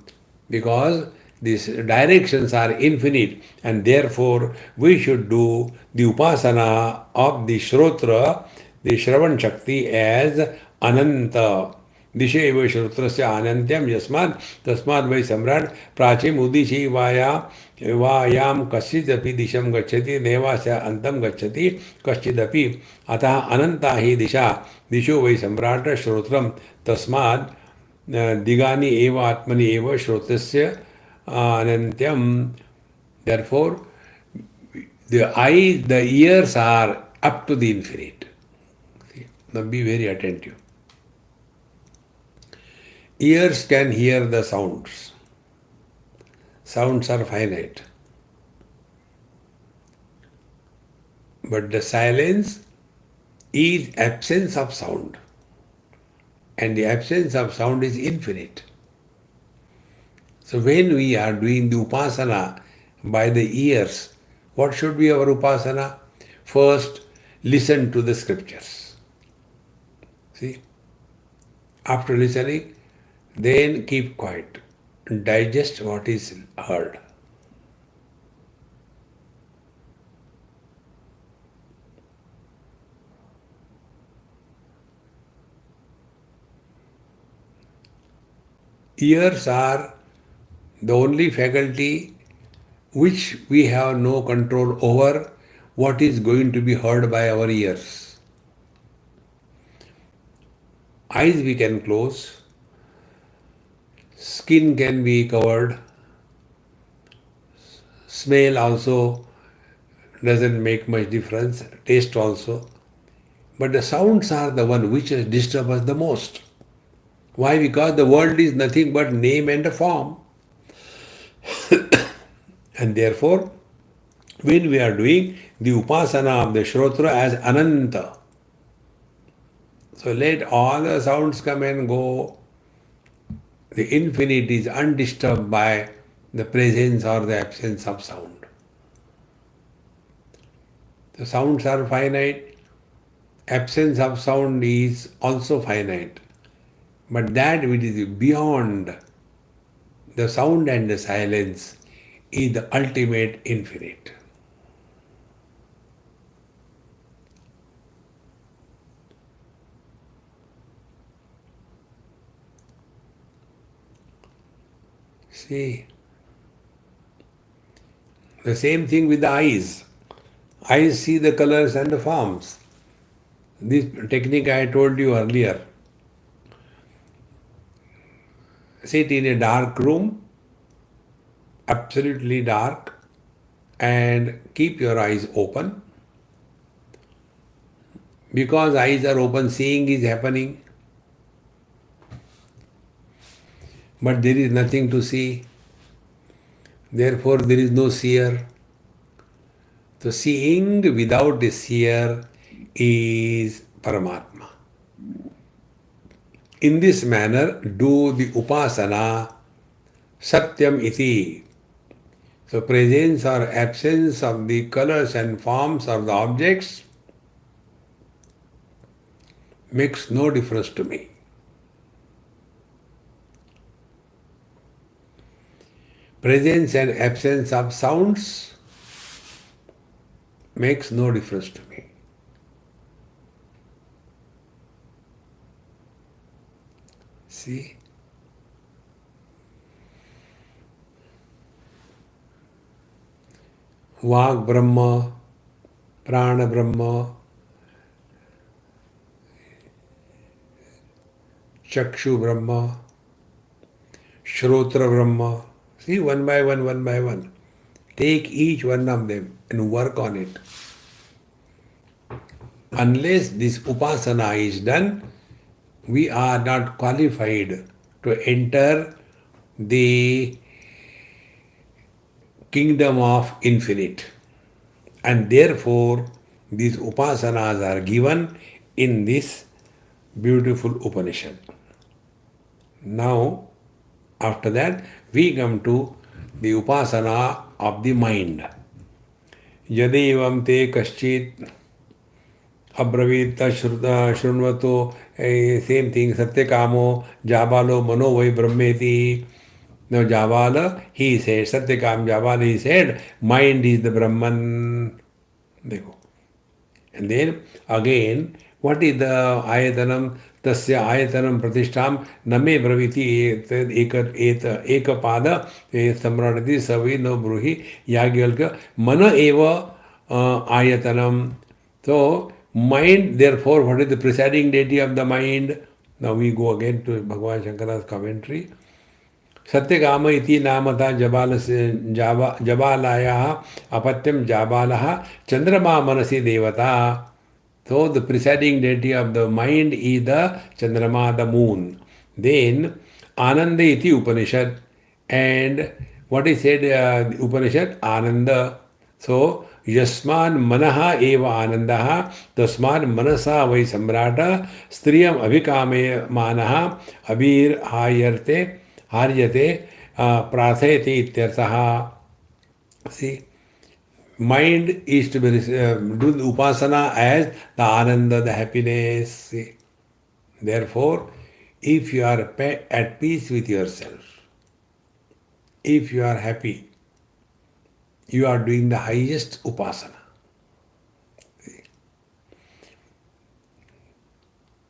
[SPEAKER 2] Because these directions are infinite, and therefore we should do the upasana of the Shrotra, the Shravan Shakti, as Ananta. Dishe eva Shrotrasya Anantyam Yasmad Tasmad Vai Samrat Prachim Udishi Vaya Vayam Kaschidapi Disham Gacchati Nevasya Antam Gacchati Kaschidapi Atah Ananta Hi Disha Disho Vai Samrata Shrotram Tasmad Digani Eva Atmani Eva Shrotasya Anantyam. Therefore, the eyes, the ears are up to the infinite. See? Now be very attentive. Ears can hear the sounds. Sounds are finite. But the silence is absence of sound. And the absence of sound is infinite. So when we are doing the upasana by the ears, what should be our upasana? First, listen to the scriptures. See? After listening, then keep quiet. Digest what is heard. Ears are the only faculty which we have no control over what is going to be heard by our ears. Eyes we can close, skin can be covered, smell also doesn't make much difference, taste also. But the sounds are the one which disturb us the most. Why? Because the world is nothing but name and a form. And therefore, when we are doing the upasana of the Shrotra as Ananta, so let all the sounds come and go. The infinite is undisturbed by the presence or the absence of sound. The sounds are finite. Absence of sound is also finite. But that which is beyond the sound and the silence is the ultimate infinite. See, the same thing with the eyes. Eyes see the colors and the forms. This technique I told you earlier. Sit in a dark room, absolutely dark, and keep your eyes open. Because eyes are open, seeing is happening. But there is nothing to see. Therefore, there is no seer. So, seeing without a seer is Paramatma. In this manner, do the upasana Satyam iti. So, presence or absence of the colors and forms of the objects makes no difference to me. Presence and absence of sounds makes no difference to me. See? Vak Brahma, Prana Brahma, Chakshu Brahma, Shrotra Brahma. See, one by one, one by one. Take each one of them and work on it. Unless this upasana is done, we are not qualified to enter the kingdom of infinite. And therefore, these upasanas are given in this beautiful Upanishad. Now, after that, we come to the upasana of the mind. Yadevam te kaschit abravit shrunvato, same thing, satyakamo, jabalo, mano vai brahmeti. Now Javala, he said, Satyakam Javala, he said, mind is the Brahman. Dekho. And then again, what is the ayatanam? Tasya ayatanam pratistham name braviti ekapada samranati savi no bruhi yagyalka mana eva ayatanam. So, mind, therefore, what is the presiding deity of the mind? Now we go again to Bhagavan Shankara's commentary. Satyakam इति नामता जबालायाः अपत्यम जाबालः चंद्रमा मनसि देवता. So the presiding deity of the mind is the Chandrama, the moon. Then Ananda iti Upanishad. And what is said Upanishad? Ananda. So Yasman Manaha eva Anandaha Tasman Manasa vai Samrata Striyam Abhikame Manaha Abhir Haryate Prathayati Ityarthaha. See, mind is to be do the upasana as the ananda, the happiness. See? Therefore, if you are at peace with yourself, if you are happy, you are doing the highest upasana. See?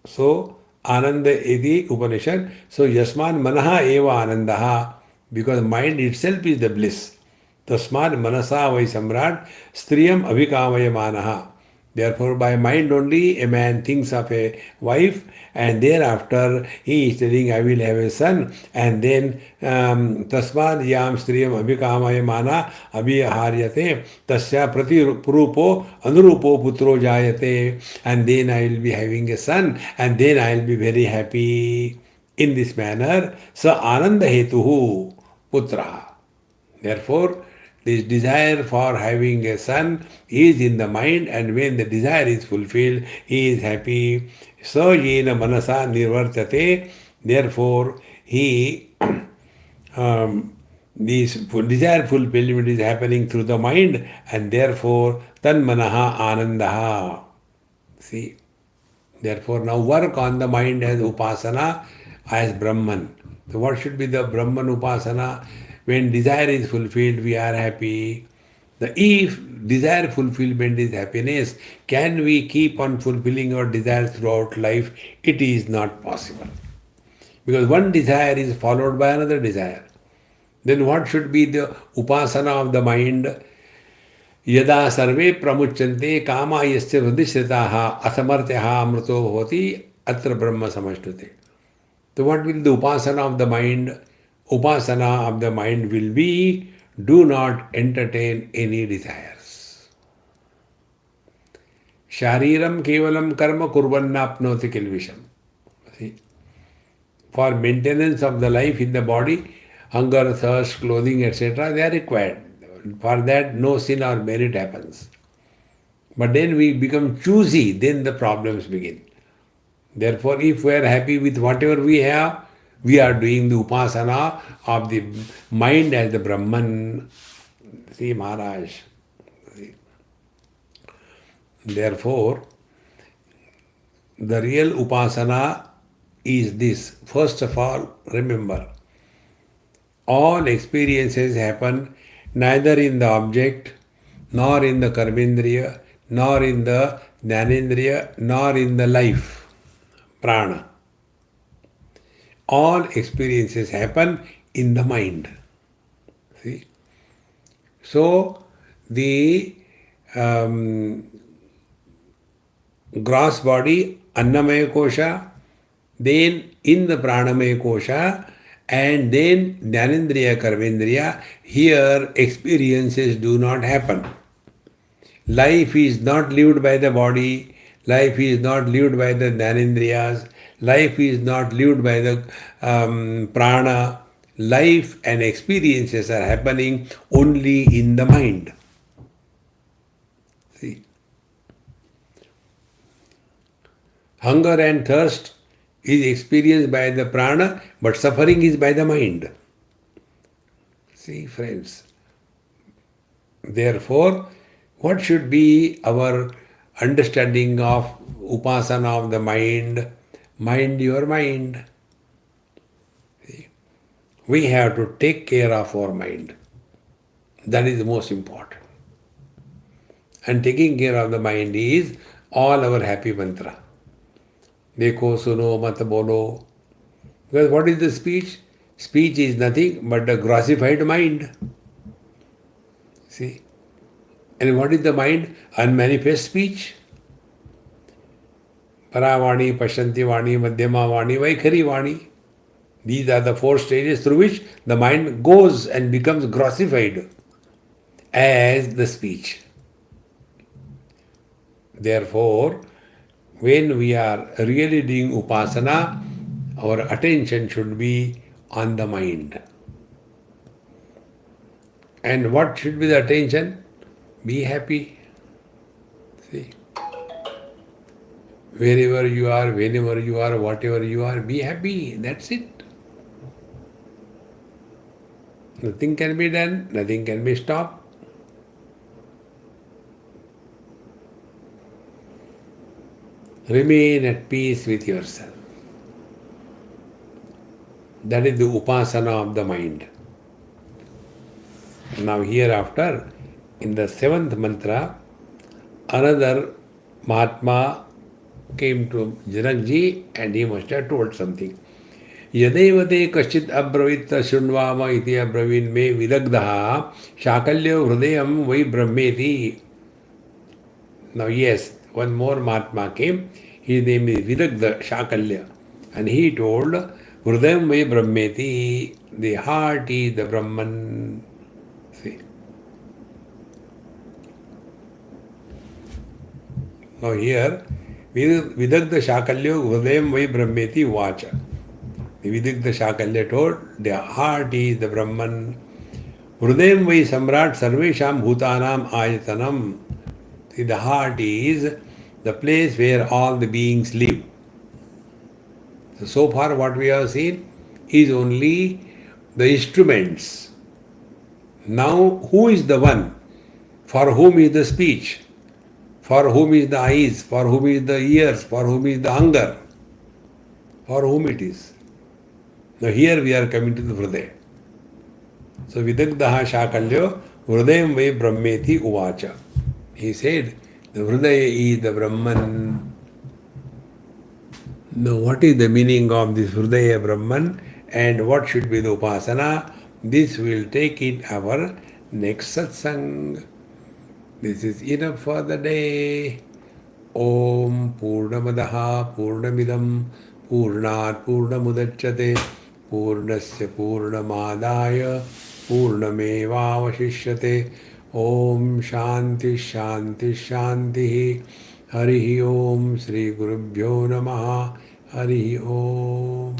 [SPEAKER 2] So, Ananda iti Upanishad. So, Yasman Manaha eva Anandaha, because mind itself is the bliss. Tasmad Manasa vai Samrat Striyam Abhikamaya Manaha. Therefore, by mind only a man thinks of a wife, and thereafter he is telling, I will have a son, and then Tasmad Yam Striyam Abhikamaya Mana Abhiharyate Tasya Prati Rupo Anurupo Putro Jayate, and then I will be having a son, and then I will be very happy. In this manner, Sa Ananda Hetuhu Putra. Therefore, this desire for having a son is in the mind, and when the desire is fulfilled, he is happy. So yena manasa nirvartate. Therefore, he this desire fulfillment is happening through the mind, and therefore tan manaha anandaha. See, therefore now work on the mind as upasana, as Brahman. So what should be the Brahman upasana? When desire is fulfilled, we are happy. If desire fulfillment is happiness, can we keep on fulfilling our desires throughout life? It is not possible. Because one desire is followed by another desire. Then what should be the upasana of the mind? Yada sarve pramuchante kama yasya vridhishritaha asamartyaha amrito bhavati atra brahma samashtute. So what will the upasana of the mind? Upasana of the mind will be, do not entertain any desires. Shariram kevalam karma kurvannapnoti kilvisham. See, for maintenance of the life in the body, hunger, thirst, clothing, etc., they are required. For that, no sin or merit happens. But then we become choosy, then the problems begin. Therefore, if we are happy with whatever we have, we are doing the upasana of the mind as the Brahman. See, Maharaj. See. Therefore, the real upasana is this. First of all, remember, all experiences happen neither in the object, nor in the karmendriya, nor in the jnanendriya, nor in the life, prana. All experiences happen in the mind. See? So, the gross body, Annamaya Kosha, then in the Pranamaya Kosha, and then Jnanendriya, Karmendriya, here experiences do not happen. Life is not lived by the body, life is not lived by the Jnanendriyas, life is not lived by the prana. Life and experiences are happening only in the mind. See, hunger and thirst is experienced by the prana, but suffering is by the mind. See, friends. Therefore, what should be our understanding of upasana of the mind? Mind your mind. See? We have to take care of our mind. That is the most important. And taking care of the mind is all our happy mantra. Dekho, suno, mat bolo. Because what is the speech? Speech is nothing but a grossified mind. See? And what is the mind? Unmanifest speech. Paravani, Pashanti Vani, Madhyama Vani, Vaikhari Vani. These are the four stages through which the mind goes and becomes grossified as the speech. Therefore, when we are really doing upasana, our attention should be on the mind. And what should be the attention? Be happy. See? Wherever you are, whenever you are, whatever you are, be happy. That's it. Nothing can be done, nothing can be stopped. Remain at peace with yourself. That is the upasana of the mind. Now hereafter, in the seventh mantra, another Mahatma came to Janakji and he must have told something. Yadevate kashit abravit shunvama iti abravin me vidagdaha shakalya hridayam vai brahmeti. Now yes, one more Mahatma came. His name is Vidagda Shakalya. And he told, Hridayam vai brahmeti, the heart is the Brahman. See. Now here, Vidagda Shakalya Hridayam vai brahmeti vacha. The Vidagda Shakalya told, the heart is the Brahman. Hridayam vai samrat sarvesham bhutanam ayatanam. See, the heart is the place where all the beings live. So far what we have seen is only the instruments. Now who is the one? For whom is the speech? For whom is the eyes? For whom is the ears? For whom is the hunger? For whom it is? Now here we are coming to the Hridaya. So Vidagdaha Shakalyo Hridayam vai brahmeti uvacha. He said, the Hridaya is the Brahman. Now, what is the meaning of this Hridaya Brahman and what should be the Upasana? This will take in our next satsang. This is enough for the day. Om Purnamadaha Purnamidam Purnat Purnamudachyate Purnasya Purnamadaya Purnamevavashishyate. Om Shanti Shanti Shanti. Harihi Om Sri Gurubhyo Namaha. Harihi Om.